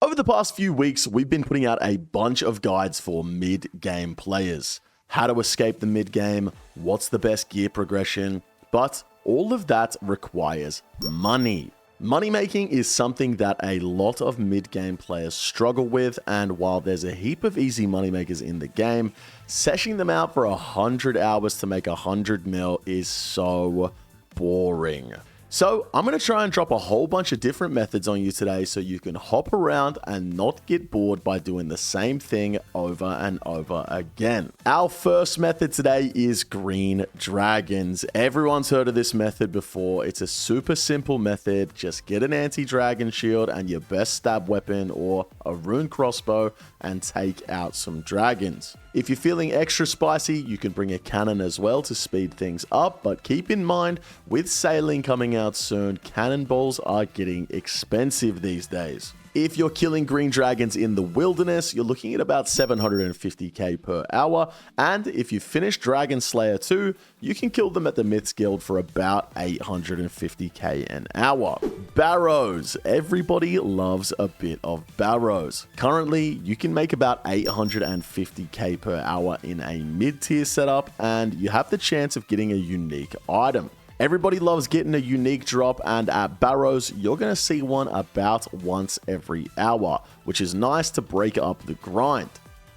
Over the past few weeks, we've been putting out a bunch of guides for mid-game players. How to escape the mid-game, what's the best gear progression, but all of that requires money. Money making is something that a lot of mid-game players struggle with, and while there's a heap of easy money makers in the game, seshing them out for 100 hours to make 100 mil is so boring. So I'm going to try and drop a whole bunch of different methods on you today so you can hop around and not get bored by doing the same thing over and over again. Our first method today is green dragons. Everyone's heard of this method before. It's a super simple method. Just get an anti-dragon shield and your best stab weapon or a rune crossbow and take out some dragons. If you're feeling extra spicy, you can bring a cannon as well to speed things up, but keep in mind, with sailing coming out soon, cannonballs are getting expensive these days. If you're killing green dragons in the wilderness, you're looking at about 750k per hour, and if you finish Dragon Slayer 2, you can kill them at the Myths Guild for about 850k an hour. Barrows. Everybody loves a bit of Barrows. Currently, you can make about 850k per hour in a mid-tier setup, and you have the chance of getting a unique item. Everybody loves getting a unique drop, and at Barrows, you're going to see one about once every hour, which is nice to break up the grind.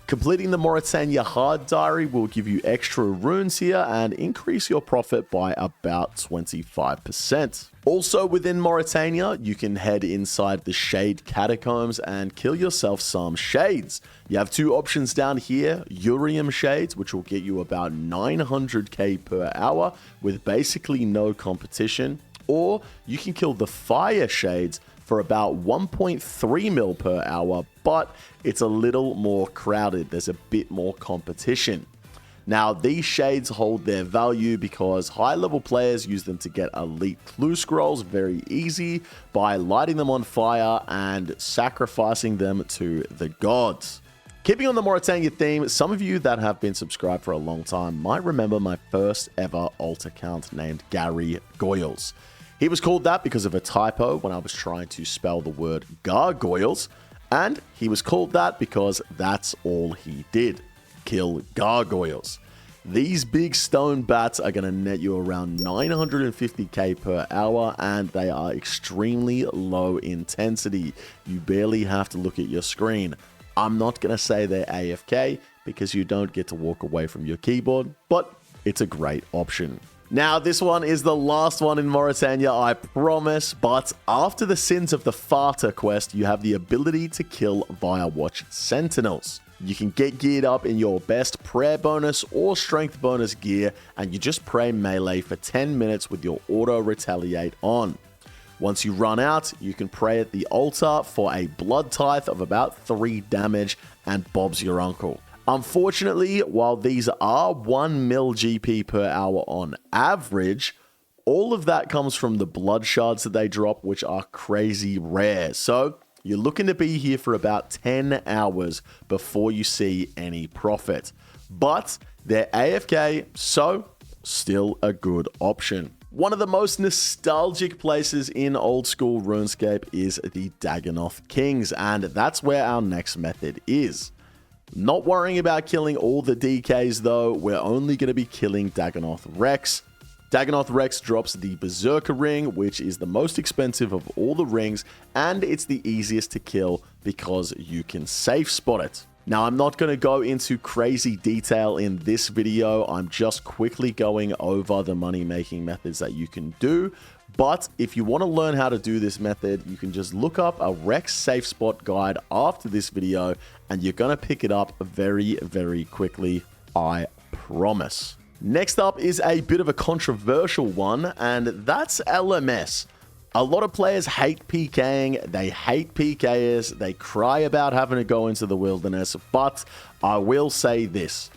Completing the Mauritania Hard Diary will give you extra runes here and increase your profit by about 25%. Also within Mauritania, you can head inside the Shade Catacombs and kill yourself some shades. You have two options down here, Urium Shades, which will get you about 900k per hour with basically no competition, or you can kill the Fire Shades for about 1.3 mil per hour, but it's a little more crowded. There's a bit more competition. Now, these shades hold their value because high-level players use them to get elite clue scrolls very easy by lighting them on fire and sacrificing them to the gods. Keeping on the Mauritania theme, some of you that have been subscribed for a long time might remember my first ever alt account named Gargoyle. He was called that because of a typo when I was trying to spell the word gargoyles, and he was called that because that's all he did, kill gargoyles. These big stone bats are going to net you around 950k per hour, and they are extremely low intensity. You barely have to look at your screen. I'm not going to say they're AFK because you don't get to walk away from your keyboard, but it's a great option. Now, this one is the last one in Mauritania, I promise, but after the Sins of the Farter quest, you have the ability to kill via watch sentinels. You can get geared up in your best prayer bonus or strength bonus gear, and you just pray melee for 10 minutes with your auto retaliate on. Once you run out, you can pray at the altar for a blood tithe of about 3 damage, and Bob's your uncle. Unfortunately, while these are 1 mil GP per hour on average, all of that comes from the blood shards that they drop, which are crazy rare. So you're looking to be here for about 10 hours before you see any profit. But they're AFK, so still a good option. One of the most nostalgic places in old school RuneScape is the Dagannoth Kings, and that's where our next method is. Not worrying about killing all the DKs though, we're only going to be killing Dagannoth Rex. Dagannoth Rex drops the Berserker ring, which is the most expensive of all the rings, and it's the easiest to kill because you can safe spot it. Now, I'm not going to go into crazy detail in this video, I'm just quickly going over the money making methods that you can do. But if you want to learn how to do this method, you can just look up a Rex safe spot guide after this video, and you're going to pick it up very, very quickly, I promise. Next up is a bit of a controversial one, and that's LMS. A lot of players hate PKing, they hate PKers, they cry about having to go into the wilderness, but I will say this.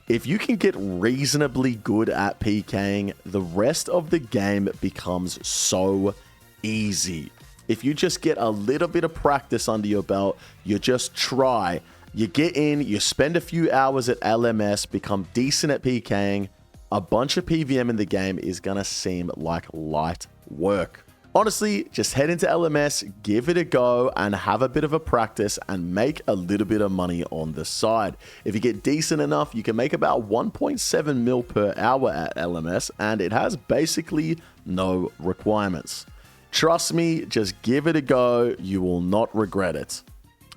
If you can get reasonably good at PKing, the rest of the game becomes so easy. If you just get a little bit of practice under your belt, you just try, you get in, you spend a few hours at LMS, become decent at PKing, a bunch of PVM in the game is going to seem like light work. Honestly, just head into LMS, give it a go, and have a bit of a practice and make a little bit of money on the side. If you get decent enough, you can make about 1.7 mil per hour at LMS, and it has basically no requirements. Trust me, just give it a go, you will not regret it.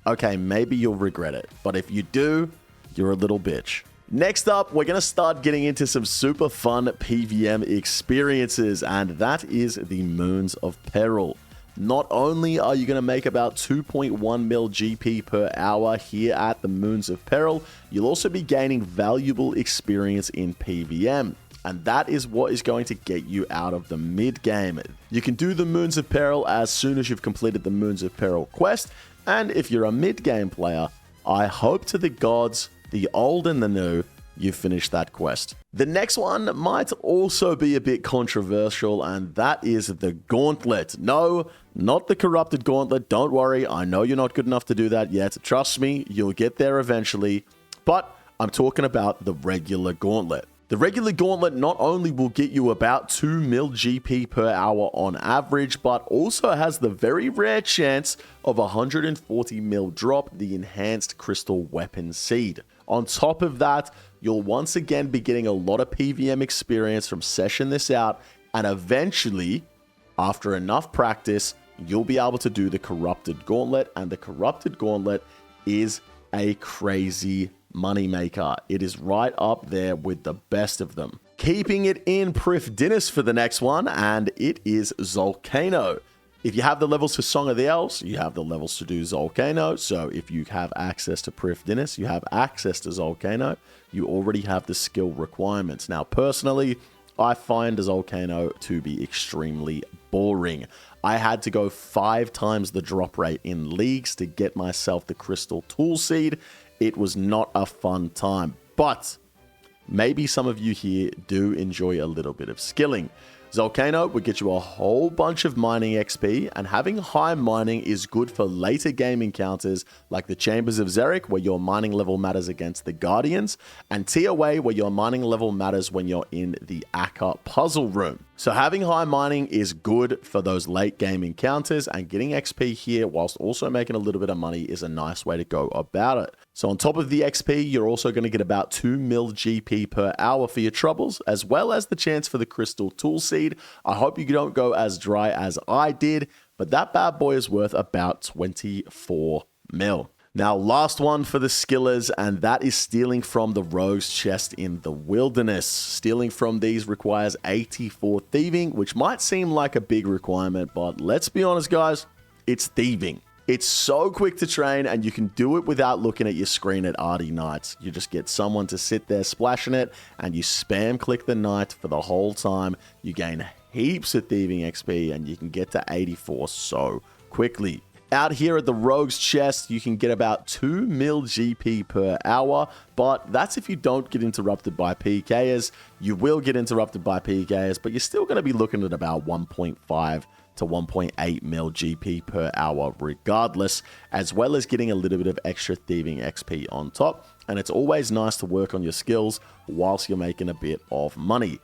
Okay, maybe you'll regret it, but if you do, you're a little bitch. Next up, we're going to start getting into some super fun PVM experiences, and that is the Moons of Peril. Not only are you going to make about 2.1 mil GP per hour here at the Moons of Peril, you'll also be gaining valuable experience in PVM. And that is what is going to get you out of the mid-game. You can do the Moons of Peril as soon as you've completed the Moons of Peril quest, and if you're a mid-game player, I hope to the gods, the old and the new, you finish that quest. The next one might also be a bit controversial, and that is the Gauntlet. No, not the corrupted Gauntlet. Don't worry, I know you're not good enough to do that yet. Trust me, you'll get there eventually. But I'm talking about the regular Gauntlet. The regular Gauntlet not only will get you about 2 mil GP per hour on average, but also has the very rare chance of 140 mil drop the enhanced crystal weapon seed. On top of that, you'll once again be getting a lot of PVM experience from session this out, and eventually, after enough practice, you'll be able to do the corrupted Gauntlet, and the corrupted Gauntlet is a crazy moneymaker. It is right up there with the best of them. Keeping it in Prif Dinis for the next one, and it is Zalcano. If you have the levels for Song of the Elves, you have the levels to do Zalcano. So if you have access to Prif Dinis, you have access to Zalcano. You already have the skill requirements. Now, personally, I find Zalcano to be extremely boring. I had to go 5 times the drop rate in leagues to get myself the Crystal Tool Seed. It was not a fun time, but maybe some of you here do enjoy a little bit of skilling. Zalcano would get you a whole bunch of mining XP, and having high mining is good for later game encounters like the Chambers of Xeric, where your mining level matters against the Guardians, and TOA, where your mining level matters when you're in the Akka puzzle room. So having high mining is good for those late game encounters, and getting XP here whilst also making a little bit of money is a nice way to go about it. So on top of the XP, you're also going to get about 2 mil GP per hour for your troubles, as well as the chance for the Crystal Tool Seed. I hope you don't go as dry as I did, but that bad boy is worth about 24 mil. Now, last one for the skillers, and that is stealing from the Rogue's Chest in the Wilderness. Stealing from these requires 84 thieving, which might seem like a big requirement, but let's be honest, guys, it's thieving. It's so quick to train, and you can do it without looking at your screen at RD Nights. You just get someone to sit there splashing it, and you spam click the Knight for the whole time. You gain heaps of thieving XP, and you can get to 84 so quickly. Out here at the Rogue's Chest, you can get about 2 mil GP per hour, but that's if you don't get interrupted by PKers. You will get interrupted by PKers, but you're still going to be looking at about 1.5 to 1.8 mil GP per hour regardless, as well as getting a little bit of extra thieving XP on top. And it's always nice to work on your skills whilst you're making a bit of money.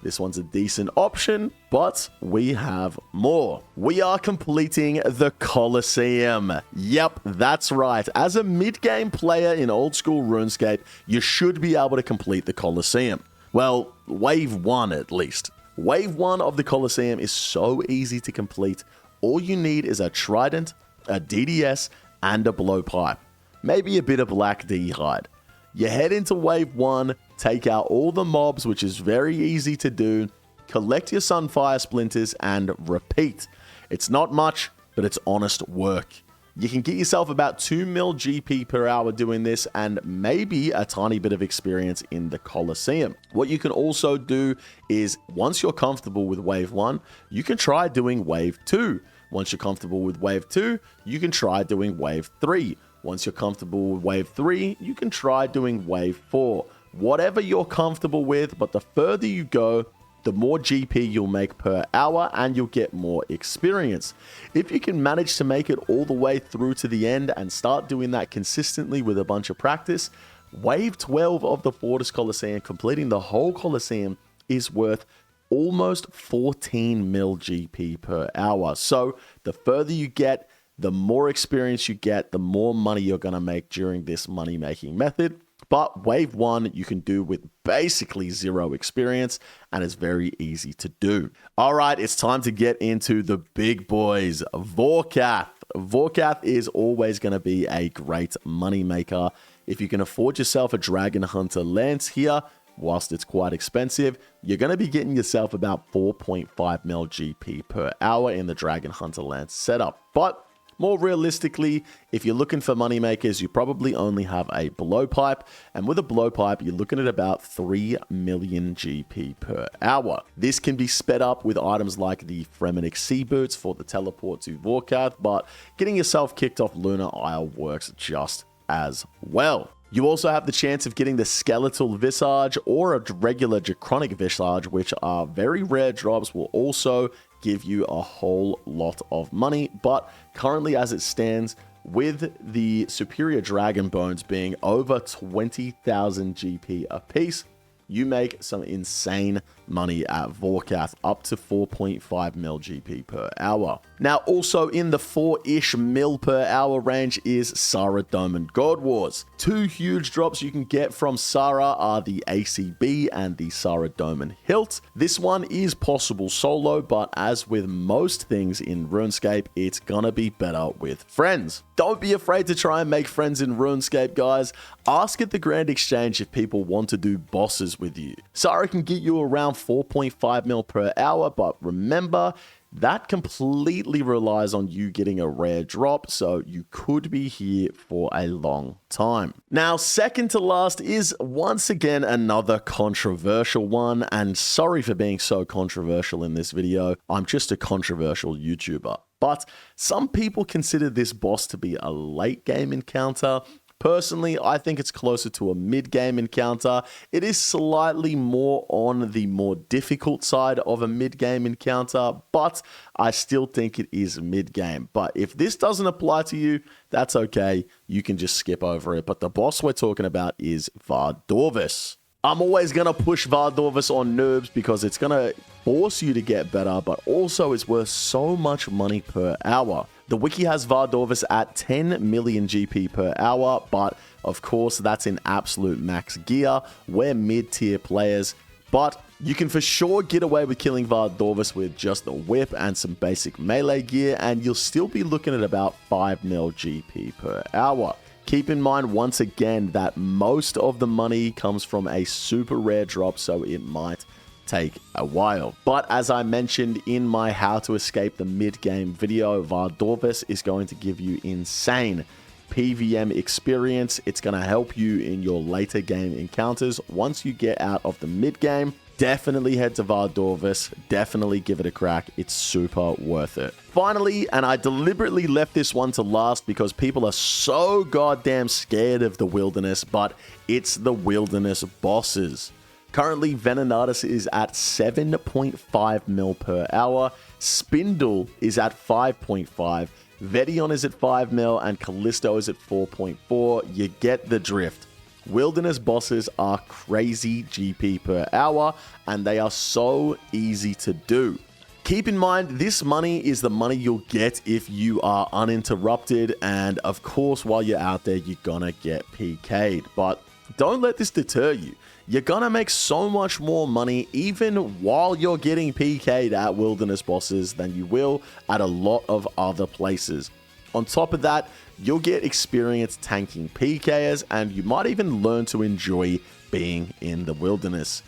This one's a decent option, but we have more. We are completing the Colosseum. Yep, that's right. As a mid-game player in old school RuneScape, you should be able to complete the Colosseum. Well, wave 1 at least. Wave 1 of the Colosseum is so easy to complete. All you need is a trident, a DDS, and a blowpipe. Maybe a bit of black D hide. You head into wave 1, take out all the mobs, which is very easy to do, collect your Sunfire Splinters, and repeat. It's not much, but it's honest work. You can get yourself about 2 mil GP per hour doing this, and maybe a tiny bit of experience in the Colosseum. What you can also do is, once you're comfortable with wave 1, you can try doing wave 2. Once you're comfortable with wave 2, you can try doing wave 3. Once you're comfortable with wave 3, you can try doing wave 4. Whatever you're comfortable with, but the further you go, the more GP you'll make per hour, and you'll get more experience. If you can manage to make it all the way through to the end and start doing that consistently with a bunch of practice, wave 12 of the Fortis Colosseum, completing the whole Colosseum, is worth almost 14 mil GP per hour. So the further you get, the more experience you get, the more money you're going to make during this money making method. But wave 1 you can do with basically 0 experience, and it's very easy to do. All right, it's time to get into the big boys. Vorkath. Vorkath is always going to be a great money maker. If you can afford yourself a Dragon Hunter lance here, whilst it's quite expensive, you're going to be getting yourself about 4.5 mil GP per hour in the Dragon Hunter lance setup. But more realistically, if you're looking for money makers, you probably only have a blowpipe, and with a blowpipe, you're looking at about 3 million GP per hour. This can be sped up with items like the Fremenic Sea Boots for the teleport to Vorkath, but getting yourself kicked off Lunar Isle works just as well. You also have the chance of getting the Skeletal Visage or a regular Draconic Visage, which are very rare drops, will also give you a whole lot of money. But currently as it stands, with the Superior Dragon Bones being over 20,000 GP a piece, you make some insane money at Vorkath, up to 4.5 mil GP per hour. Now, also in the 4-ish mil per hour range is Saradomin God Wars. 2 huge drops you can get from Sara are the ACB and the Saradomin Hilt. This one is possible solo, but as with most things in RuneScape, it's gonna be better with friends. Don't be afraid to try and make friends in RuneScape, guys. Ask at the Grand Exchange if people want to do bosses with you. Sara can get you around 4.5 mil per hour, but remember, that completely relies on you getting a rare drop, so you could be here for a long time. Now, second to last is once again another controversial one, and sorry for being so controversial in this video. I'm just a controversial YouTuber. But some people consider this boss to be a late game encounter. Personally, I think it's closer to a mid-game encounter. It is slightly more on the more difficult side of a mid-game encounter, but I still think it is mid-game. But if this doesn't apply to you, that's okay. You can just skip over it. But the boss we're talking about is Vardorvis. I'm always going to push Vardorvis on noobs because it's going to force you to get better, but also it's worth so much money per hour. The wiki has Vardorvis at 10 million GP per hour, but of course that's in absolute max gear. We're mid-tier players, but you can for sure get away with killing Vardorvis with just a whip and some basic melee gear, and you'll still be looking at about 5 mil GP per hour. Keep in mind, once again, that most of the money comes from a super rare drop, so it might take a while. But as I mentioned in my How to Escape the Mid-Game video, Vardorvis is going to give you insane PVM experience. It's going to help you in your later game encounters. Once you get out of the mid-game, definitely head to Vardorvis. Definitely give it a crack. It's super worth it. Finally, and I deliberately left this one to last because people are so goddamn scared of the wilderness, but it's the wilderness bosses. Currently, Venenatus is at 7.5 mil per hour. Spindle is at 5.5. Vedion is at 5 mil, and Callisto is at 4.4. You get the drift. Wilderness bosses are crazy GP per hour, and they are so easy to do. Keep in mind, this money is the money you'll get if you are uninterrupted, and of course, while you're out there, you're gonna get PK'd. But don't let this deter you. You're gonna make so much more money even while you're getting PK'd at wilderness bosses than you will at a lot of other places. On top of that, you'll get experience tanking PKs, and you might even learn to enjoy being in the wilderness.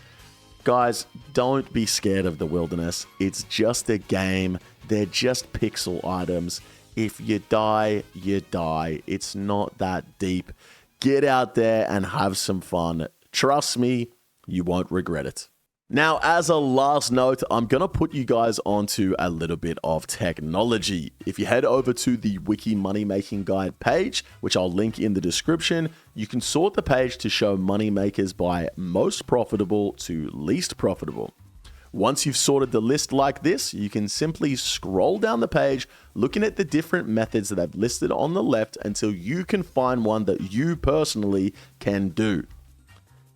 Guys, don't be scared of the wilderness. It's just a game. They're just pixel items. If you die, you die. It's not that deep. Get out there and have some fun. Trust me, you won't regret it. Now, as a last note, I'm going to put you guys onto a little bit of technology. If you head over to the Wiki Money Making Guide page, which I'll link in the description, you can sort the page to show money makers by most profitable to least profitable. Once you've sorted the list like this, you can simply scroll down the page, looking at the different methods that I've listed on the left until you can find one that you personally can do.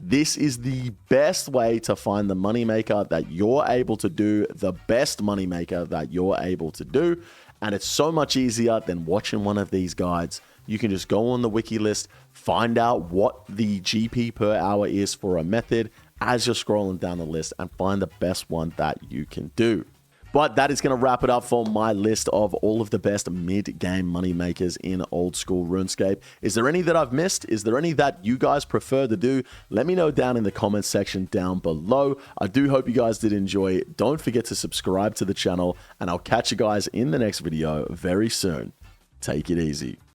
This is the best way to find the moneymaker that you're able to do, the best moneymaker that you're able to do. And it's so much easier than watching one of these guides. You can just go on the wiki list, find out what the GP per hour is for a method as you're scrolling down the list, and find the best one that you can do. But that is going to wrap it up for my list of all of the best mid-game money makers in old school RuneScape. Is there any that I've missed? Is there any that you guys prefer to do? Let me know down in the comments section down below. I do hope you guys did enjoy. Don't forget to subscribe to the channel, and I'll catch you guys in the next video very soon. Take it easy.